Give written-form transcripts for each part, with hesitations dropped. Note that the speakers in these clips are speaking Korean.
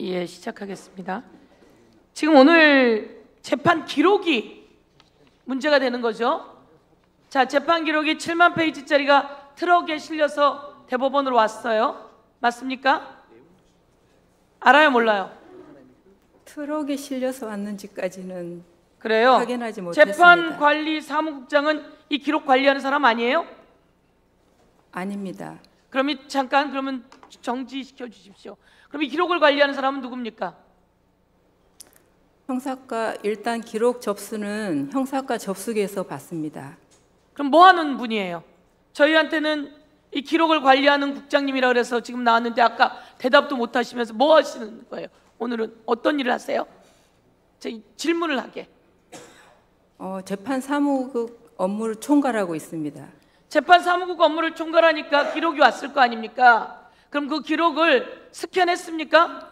예, 시작하겠습니다. 지금 오늘 재판 기록이 문제가 되는 거죠. 자, 재판 기록이 7만 페이지짜리가 트럭에 실려서 대법원으로 왔어요. 맞습니까? 알아요, 몰라요? 트럭에 실려서 왔는지까지는 그래요. 확인하지 못했습니다. 재판관리사무국장은 이 기록 관리하는 사람 아니에요? 아닙니다. 그러면 정지시켜 주십시오. 그럼 이 기록을 관리하는 사람은 누굽니까? 형사과 일단 기록 접수는 형사과 접수기에서 받습니다. 그럼 뭐 하는 분이에요? 저희한테는 이 기록을 관리하는 국장님이라 그래서 지금 나왔는데 아까 대답도 못 하시면서 뭐 하시는 거예요? 오늘은 어떤 일을 하세요? 제 질문을 하게. 재판사무국 업무를 총괄하고 있습니다. 재판사무국 업무를 총괄하니까 기록이 왔을 거 아닙니까? 그럼 그 기록을 스캔했습니까?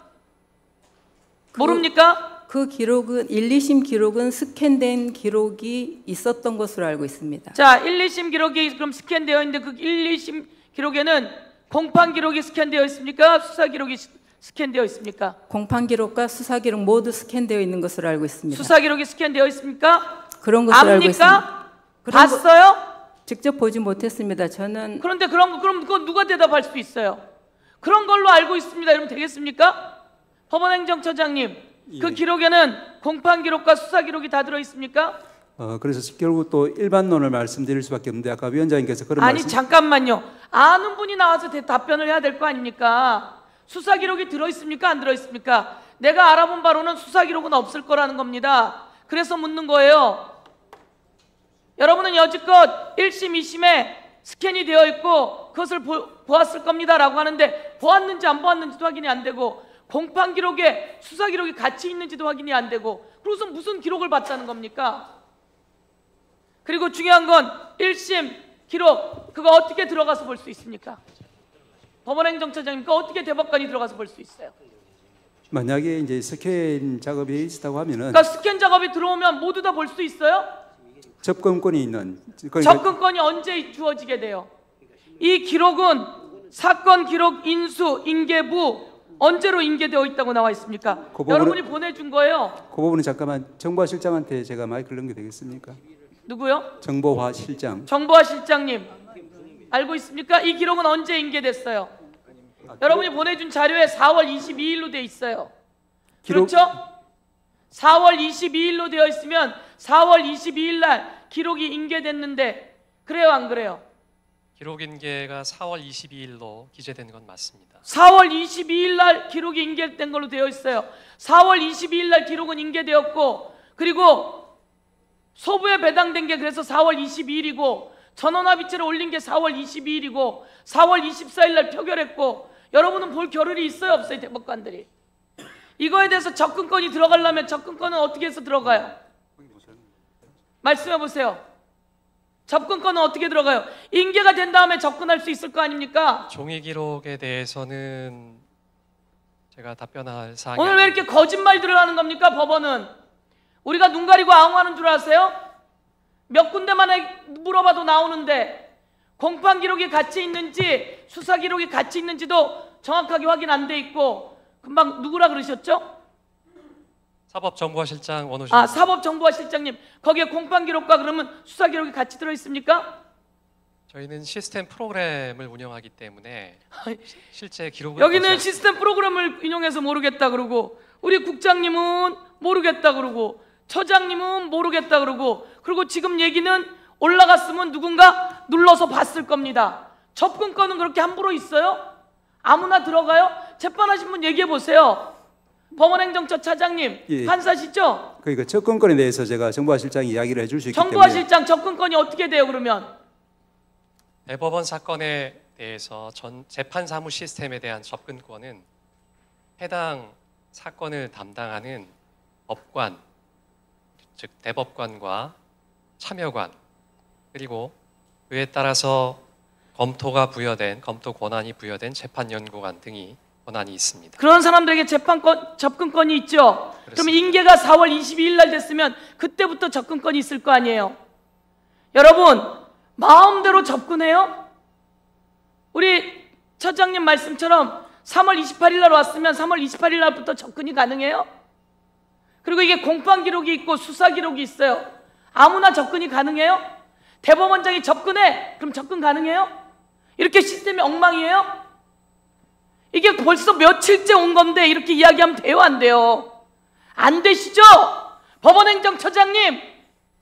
모릅니까? 그 기록은 1, 2심 기록은 스캔된 기록이 있었던 것으로 알고 있습니다. 자, 1, 2심 기록이 그럼 스캔되어 있는데 그 1, 2심 기록에는 공판 기록이 스캔되어 있습니까? 수사 기록이 스캔되어 있습니까? 공판 기록과 수사 기록 모두 스캔되어 있는 것으로 알고 있습니다. 수사 기록이 스캔되어 있습니까? 그런 것으로 알고 있습니다. 봤어요? 직접 보지 못했습니다. 저는 그런데 그럼 그거 누가 대답할 수 있어요? 그런 걸로 알고 있습니다. 이러면 되겠습니까? 법원행정처장님, 예. 그 기록에는 공판 기록과 수사 기록이 다 들어 있습니까? 그래서 결국 또 일반론을 말씀드릴 수밖에 없는데 아까 위원장님께서 그런 아니 말씀. 잠깐만요. 아는 분이 나와서 답변을 해야 될 거 아닙니까? 수사 기록이 들어 있습니까? 안 들어 있습니까? 내가 알아본 바로는 수사 기록은 없을 거라는 겁니다. 그래서 묻는 거예요. 여러분은 여지껏 1심, 2심에 스캔이 되어 있고 그것을 보았을 겁니다라고 하는데 보았는지 안 보았는지도 확인이 안 되고 공판 기록에 수사 기록이 같이 있는지도 확인이 안 되고 그래서 무슨 기록을 봤다는 겁니까? 그리고 중요한 건 1심 기록 그거 어떻게 들어가서 볼 수 있습니까? 법원행정처장님 그거 어떻게 대법관이 들어가서 볼 수 있어요? 만약에 이제 스캔 작업이 있었다고 하면은 그러니까 스캔 작업이 들어오면 모두 다 볼 수 있어요? 접근권이 있는 접근권이 언제 주어지게 돼요? 이 기록은 사건 기록 인수 인계부 언제로 인계되어 있다고 나와 있습니까? 그 부분은, 여러분이 보내준 거예요. 그 부분은 잠깐만 정보화 실장한테 제가 마이크를 넘겨되겠습니까? 누구요? 정보화 실장. 정보화 실장님 알고 있습니까? 이 기록은 언제 인계됐어요? 여러분이 보내준 자료에 4월 22일로 되어 있어요. 그렇죠? 4월 22일로 되어 있으면 4월 22일 날 기록이 인계됐는데 그래요 안 그래요? 기록 인계가 4월 22일로 기재된 건 맞습니다. 4월 22일 날 기록이 인계된 걸로 되어 있어요. 4월 22일 날 기록은 인계되었고 그리고 소부에 배당된 게 그래서 4월 22일이고 전원합의체를 올린 게 4월 22일이고 4월 24일 날 표결했고 여러분은 볼 겨를이 있어요 없어요 대법관들이? 이거에 대해서 접근권이 들어가려면 접근권은 어떻게 해서 들어가요? 말씀해 보세요. 접근권은 어떻게 들어가요? 인계가 된 다음에 접근할 수 있을 거 아닙니까? 종이 기록에 대해서는 제가 답변할 사항이 오늘 왜 이렇게 거짓말들을 하는 겁니까? 법원은 우리가 눈 가리고 아웅하는 줄 아세요? 몇 군데만 물어봐도 나오는데 공판 기록이 같이 있는지 수사 기록이 같이 있는지도 정확하게 확인 안 돼 있고 금방 누구라 그러셨죠? 사법정보화실장 원호실. 사법정보화실장님 거기에 공판 기록과 그러면 수사 기록이 같이 들어 있습니까? 저희는 시스템 프로그램을 운영하기 때문에 실제 기록을 여기는 시스템 프로그램을 운영해서 모르겠다 그러고 우리 국장님은 모르겠다 그러고 처장님은 모르겠다 그러고 그리고 지금 얘기는 올라갔으면 누군가 눌러서 봤을 겁니다. 접근권은 그렇게 함부로 있어요? 아무나 들어가요? 재판하신 분 얘기해 보세요. 법원행정처 차장님, 예. 판사시죠? 그러니까 접근권에 대해서 제가 정보화 실장이 이야기를 해줄 수 있기 때문에. 정보화 실장 접근권이 어떻게 돼요 그러면? 대법원 사건에 대해서 전 재판 사무 시스템에 대한 접근권은 해당 사건을 담당하는 법관, 즉 대법관과 참여관 그리고 그에 따라서 검토 권한이 부여된 재판연구관 등이 권한이 있습니다. 그런 사람들에게 접근권이 있죠. 그렇습니다. 그러면 인계가 4월 22일 날 됐으면 그때부터 접근권이 있을 거 아니에요. 여러분 마음대로 접근해요? 우리 처장님 말씀처럼 3월 28일 날 왔으면 3월 28일 날부터 접근이 가능해요? 그리고 이게 공판 기록이 있고 수사 기록이 있어요. 아무나 접근이 가능해요? 대법원장이 접근해. 그럼 접근 가능해요? 이렇게 시스템이 엉망이에요? 이게 벌써 며칠째 온 건데 이렇게 이야기하면 돼요, 안 돼요? 안 되시죠? 법원행정처장님.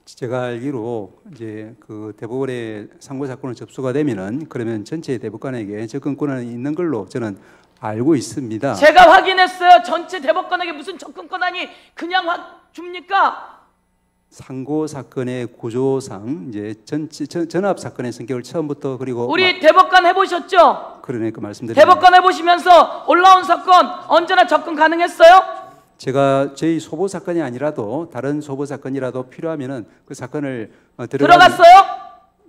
제가 알기로 이제 그 대법원에 상고 사건을 접수가 되면은 그러면 전체 대법관에게 접근권은 있는 걸로 저는 알고 있습니다. 제가 확인했어요. 전체 대법관에게 무슨 접근권 아니 그냥 줍니까? 상고 사건의 구조상 이제 전압 사건의 성격을 처음부터 그리고 우리 대법관 해보셨죠? 그러니까 말씀드립니다. 대법관 해보시면서 올라온 사건 언제나 접근 가능했어요? 제가 저희 소보 사건이 아니라도 다른 소보 사건이라도 필요하면은 그 사건을 들어갔어요?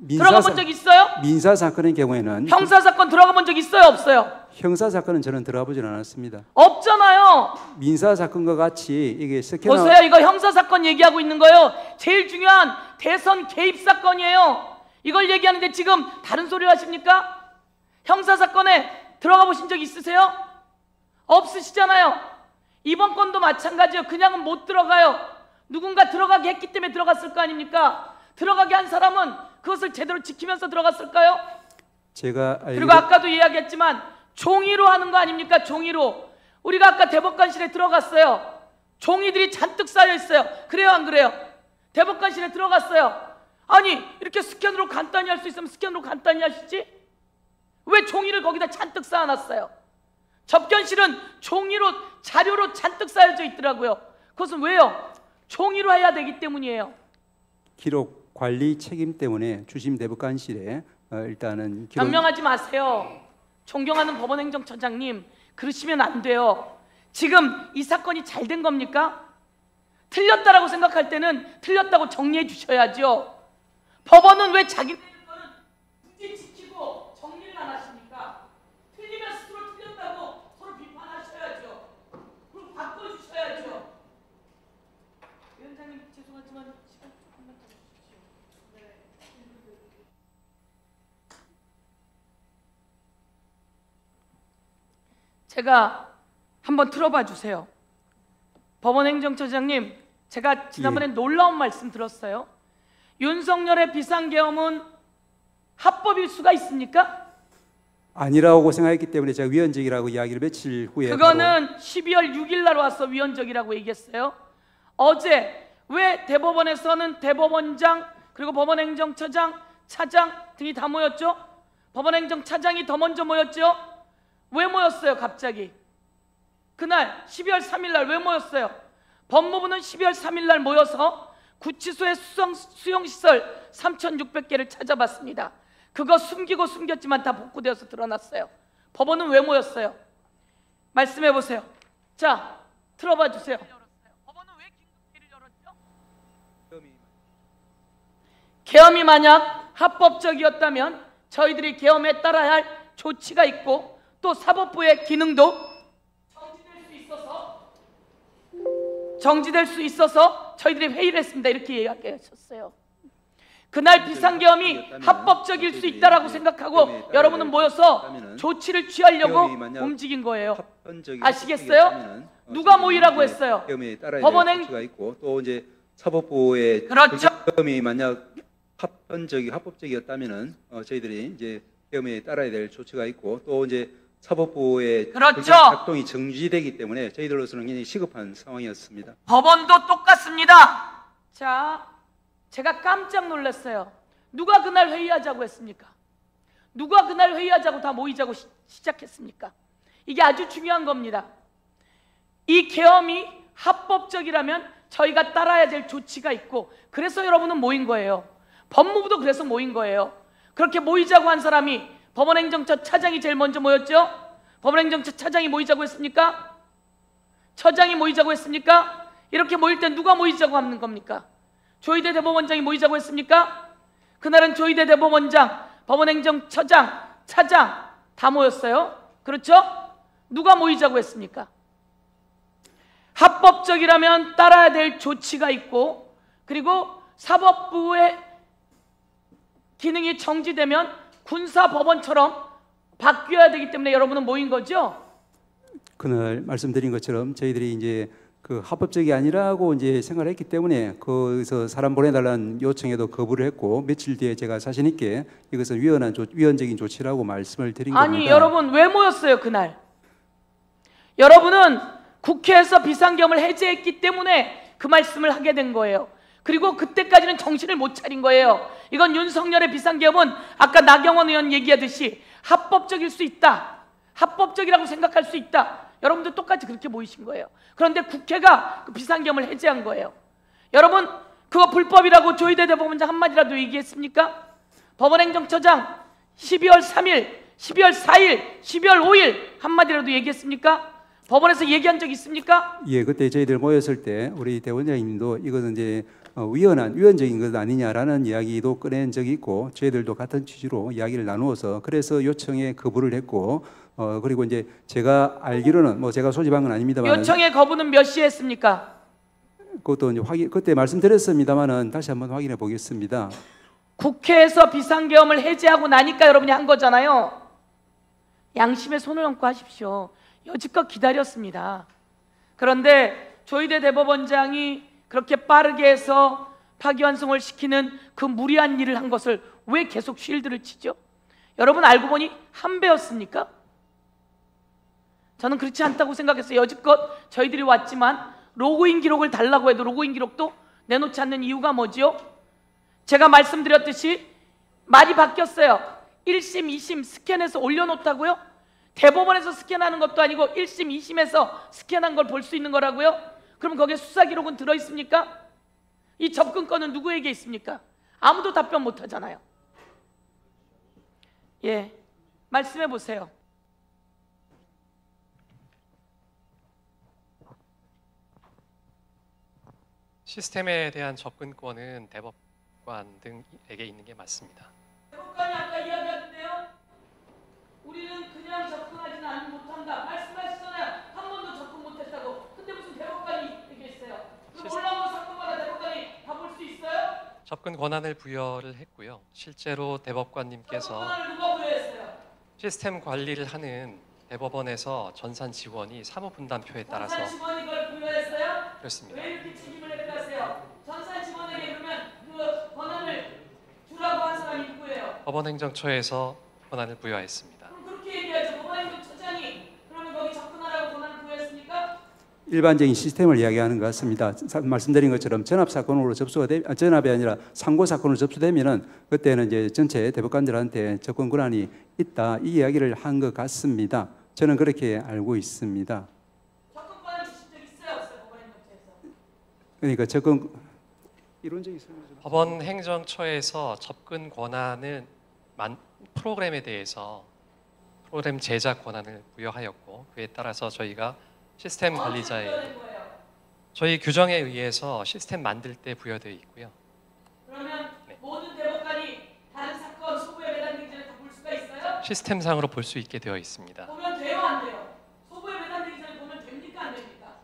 들어가 본 적 있어요? 민사 사건의 경우에는 형사 사건 들어가 본 적 있어요? 없어요? 형사 사건은 저는 들어가 보진 않았습니다. 없잖아요. 민사 사건과 같이 이게 보세요. 이거 형사 사건 얘기하고 있는 거예요. 제일 중요한 대선 개입 사건이에요. 이걸 얘기하는데 지금 다른 소리를 하십니까? 형사 사건에 들어가 보신 적 있으세요? 없으시잖아요. 이번 건도 마찬가지예요. 그냥은 못 들어가요. 누군가 들어가게 했기 때문에 들어갔을 거 아닙니까? 들어가게 한 사람은 그것을 제대로 지키면서 들어갔을까요? 제가 그리고 아까도 이야기했지만 종이로 하는 거 아닙니까? 종이로. 우리가 아까 대법관실에 들어갔어요. 종이들이 잔뜩 쌓여 있어요. 그래요, 안 그래요? 대법관실에 들어갔어요. 아니 이렇게 스캔으로 간단히 할 수 있으면 스캔으로 간단히 하시지? 왜 종이를 거기다 잔뜩 쌓아놨어요? 접견실은 종이로 자료로 잔뜩 쌓여져 있더라고요. 그것은 왜요? 종이로 해야 되기 때문이에요. 기록 관리 책임 때문에 주심 대법관실에 일단은 변명하지 마세요. 존경하는 법원행정처장님, 그러시면 안 돼요. 지금 이 사건이 잘 된 겁니까? 틀렸다라고 생각할 때는 틀렸다고 정리해 주셔야죠. 법원은 왜 자기네 거는 굳이 지키고 정리를 안 하십니까? 틀리면 스스로 틀렸다고 서로 비판하셔야죠. 그리고 바꿔주셔야죠. 위원장님 죄송하지만 시간 조금만 더 주십시오. 네. 제가 한번 틀어봐 주세요. 법원행정처장님, 제가 지난번에 놀라운 말씀 들었어요. 윤석열의 비상계엄은 합법일 수가 있습니까? 아니라고 생각했기 때문에 제가 위헌적이라고 이야기를 며칠 후에 그거는 12월 6일 날 와서 위헌적이라고 얘기했어요. 어제 왜 대법원에서는 대법원장 그리고 법원행정처장, 차장 등이 다 모였죠? 법원행정차장이 더 먼저 모였죠? 왜 모였어요 갑자기? 그날 12월 3일 날 왜 모였어요? 법무부는 12월 3일 날 모여서 구치소의 수용시설 3,600개를 찾아봤습니다. 그거 숨기고 숨겼지만 다 복구되어서 드러났어요. 법원은 왜 모였어요? 말씀해 보세요. 자, 틀어봐 주세요. 법원은 왜 긴급회의를 열었죠? 계엄이 만약 합법적이었다면 저희들이 계엄에 따라야 할 조치가 있고 또 사법부의 기능도 정지될 수 있어서 저희들이 회의를 했습니다. 이렇게 이야기하셨어요. 그날 비상계엄이 합법적일 수 있다라고 생각하고 여러분은 모여서 조치를 취하려고 움직인 거예요. 아시겠어요? 누가 모이라고 했어요? 법원행 있고 또 이제 사법부의 그렇죠. 계엄이 만약 합법적이었다면은 저희들이 이제 계엄에 따라야 될 조치가 있고 또 이제 사법부의 그렇죠. 작동이 정지되기 때문에 저희들로서는 굉장히 시급한 상황이었습니다. 법원도 똑같습니다. 자, 제가 깜짝 놀랐어요. 누가 그날 회의하자고 했습니까? 누가 그날 회의하자고 다 모이자고 시작했습니까? 이게 아주 중요한 겁니다. 이 계엄이 합법적이라면 저희가 따라야 될 조치가 있고 그래서 여러분은 모인 거예요. 법무부도 그래서 모인 거예요. 그렇게 모이자고 한 사람이 법원행정처 차장이 제일 먼저 모였죠? 법원행정처 차장이 모이자고 했습니까? 처장이 모이자고 했습니까? 이렇게 모일 때 누가 모이자고 하는 겁니까? 조희대 대법원장이 모이자고 했습니까? 그날은 조희대 대법원장, 법원행정처장, 차장 다 모였어요. 그렇죠? 누가 모이자고 했습니까? 합법적이라면 따라야 될 조치가 있고 그리고 사법부의 기능이 정지되면 군사법원처럼 바뀌어야 되기 때문에 여러분은 모인 거죠? 그날 말씀드린 것처럼 저희들이 이제 그 합법적이 아니라고 이제 생각을 했기 때문에 거기서 사람 보내달라는 요청에도 거부를 했고 며칠 뒤에 제가 자신 있게 이것은 위헌적인 조치라고 말씀을 드린 겁니다. 아니 여러분 왜 모였어요 그날? 여러분은 국회에서 비상계엄을 해제했기 때문에 그 말씀을 하게 된 거예요. 그리고 그때까지는 정신을 못 차린 거예요. 이건 윤석열의 비상계엄은 아까 나경원 의원 얘기하듯이 합법적일 수 있다. 합법적이라고 생각할 수 있다. 여러분들 똑같이 그렇게 모이신 거예요. 그런데 국회가 그 비상계엄을 해제한 거예요. 여러분 그거 불법이라고 조희대 대법원장 한마디라도 얘기했습니까? 법원행정처장 12월 3일, 12월 4일, 12월 5일 한마디라도 얘기했습니까? 법원에서 얘기한 적 있습니까? 예, 그때 저희들 모였을 때 우리 대원장님도 이것은 이제 위헌적인 것 아니냐라는 이야기도 꺼낸 적이 있고 저희들도 같은 취지로 이야기를 나누어서 그래서 요청에 거부를 했고 그리고 이제 제가 알기로는 뭐 제가 소집한 건 아닙니다만 요청의 거부는 몇 시에 했습니까? 그것도 이제 그때 말씀드렸습니다만은 다시 한번 확인해 보겠습니다. 국회에서 비상계엄을 해제하고 나니까 여러분이 한 거잖아요. 양심에 손을 얹고 하십시오. 여지껏 기다렸습니다. 그런데 조희대 대법원장이 그렇게 빠르게 해서 파기환송을 시키는 그 무리한 일을 한 것을 왜 계속 쉴드를 치죠? 여러분 알고 보니 한배였습니까? 저는 그렇지 않다고 생각했어요. 여지껏 저희들이 왔지만 로그인 기록을 달라고 해도 로그인 기록도 내놓지 않는 이유가 뭐지요? 제가 말씀드렸듯이 말이 바뀌었어요. 1심, 2심 스캔해서 올려놓다고요? 대법원에서 스캔하는 것도 아니고 1심, 2심에서 스캔한 걸 볼 수 있는 거라고요? 그럼 거기에 수사 기록은 들어있습니까? 이 접근권은 누구에게 있습니까? 아무도 답변 못 하잖아요. 예, 말씀해 보세요. 시스템에 대한 접근권은 대법관 등에게 있는 게 맞습니다. 대법관이 아까 이야기하던데요. 우리는 그냥 접근하지는 않 못한다. 말씀하시잖아요. 한 번도 접근 못했다고. 근데 무슨 대법관이 얘기했어요? 그럼 올라온 사건마다 대법관이 다 볼 수 있어요? 접근 권한을 부여를 했고요. 실제로 대법관님께서 접근 권한을 누가 부여했어요? 시스템 관리를 하는 대법원에서 전산 지원이 사무분담표에 따라서 전산 직원이 그걸 부여했어요? 그렇습니다. 왜 이렇게 책임을 획득하세요? 전산 직원에게 그러면 그 권한을 주라고 한 사람이 누구예요? 법원행정처에서 권한을 부여했습니다. 그럼 그렇게 얘기하죠. 법원행정처장이 그러면 거기 접근하라고 권한을 부여했습니까? 일반적인 시스템을 이야기하는 것 같습니다. 말씀드린 것처럼 전압 사건으로 전압이 아니라 상고 사건으로 접수되면은 그때는 이제 전체 대법관들한테 접근 권한이 있다 이 이야기를 한 것 같습니다. 저는 그렇게 알고 있습니다. 접근 권한 주신 적 있어요, 없어요? 법원행정처에서? 그러니까 접근 이론적인 설명 좀. 법원행정처에서 접근 권한은 프로그램에 대해서 프로그램 제작 권한을 부여하였고 그에 따라서 저희가 시스템 관리자의 저희 규정에 의해서 시스템 만들 때 부여되어 있고요. 그러면 모든 대법관이 다른 사건 소부에 배당되기 전에 다 볼 수가 있어요? 시스템상으로 볼 수 있게 되어 있습니다. 보면 돼요, 안 돼요? 소부에 배당되기 전에 보면 됩니까, 안 됩니까?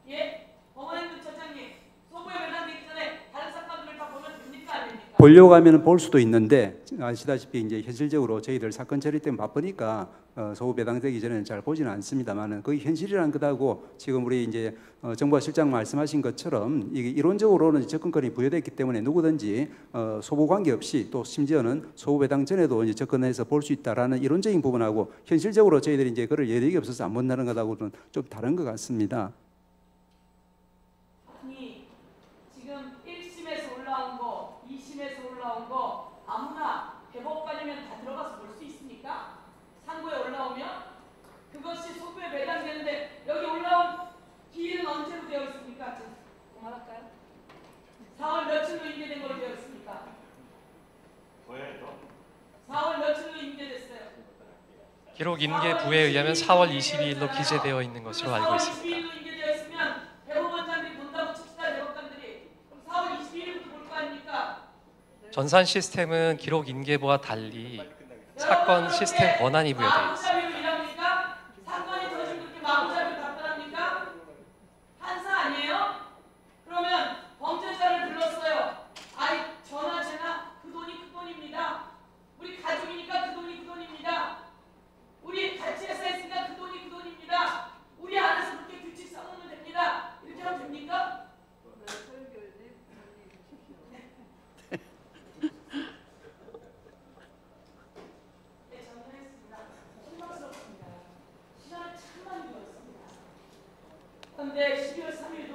예? 법원행정처장님, 소부에 배당되기 전에 다른 사건들을 다 보면 됩니까, 안 됩니까? 보려고 하면 볼 수도 있는데 아시다시피 이제 현실적으로 저희들 사건 처리 때문에 바쁘니까 소부 배당되기 전에는 잘 보지는 않습니다만은 그게 현실이라는 것하고 지금 우리 이제 정부가 실장 말씀하신 것처럼 이게 이론적으로는 접근권이 부여됐기 때문에 누구든지 소부 관계없이 또 심지어는 소부 배당 전에도 이제 접근해서 볼 수 있다라는 이론적인 부분하고 현실적으로 저희들이 이제 그럴 여력이 없어서 안 본다는 것하고는 좀 다른 것 같습니다. 아니, 지금 1심에서 올라온 거, 2심에서 올라온 거 아무나 대법관이면 다 들어가서 볼 수 있습니까? 상고에 올라오면 그것이 소부에 배당되는데 여기 올라온 기일은 언제로 되어 있습니까? 그만할까요? 4월 며칠로 인계된 걸로 되어 있습니까? 4월 며칠로 인계됐어요? 기록 인계부에 의하면 4월 22일로 기재되어 있는 것으로 알고 4월 있습니다. 22일로 인계되어 있으면 대법원장들이 본다고 칩시다. 대법관들이 그럼 4월 22일부터 볼 거 아닙니까? 전산 시스템은 기록 인계부와 달리 사건 시스템 권한이 부여되어 있습니다. 마구잡이로 일합니까? 사건이 터지면 그렇게 마구잡이로 답변합니까? 판사 아니에요? 그러면 범죄자를 불렀어요. 아이 전화 제나 그 돈이 그 돈입니다. 우리 가족이니까 그 돈이 그 돈입니다. 우리 같이 회사에 있으니까 그 돈이 그 돈입니다. 그런데 12월 3일도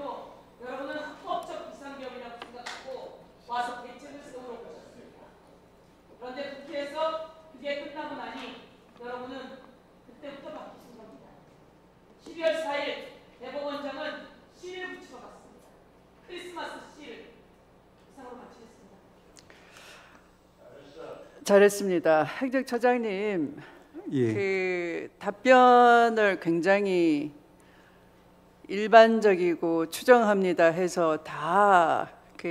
여러분은 합법적 비상경이라고 생각하고 와서 대책을 세우러 오셨습니다. 그런데 국회에서 그게 끝나고 나니 여러분은 그때부터 바뀌신 겁니다. 12월 4일 대법원장은 시를 붙이러 갔습니다. 크리스마스 시를. 이상으로 마치겠습니다. 잘했습니다. 행정처장님, 예. 그 답변을 굉장히 일반적이고 추정합니다 해서 다그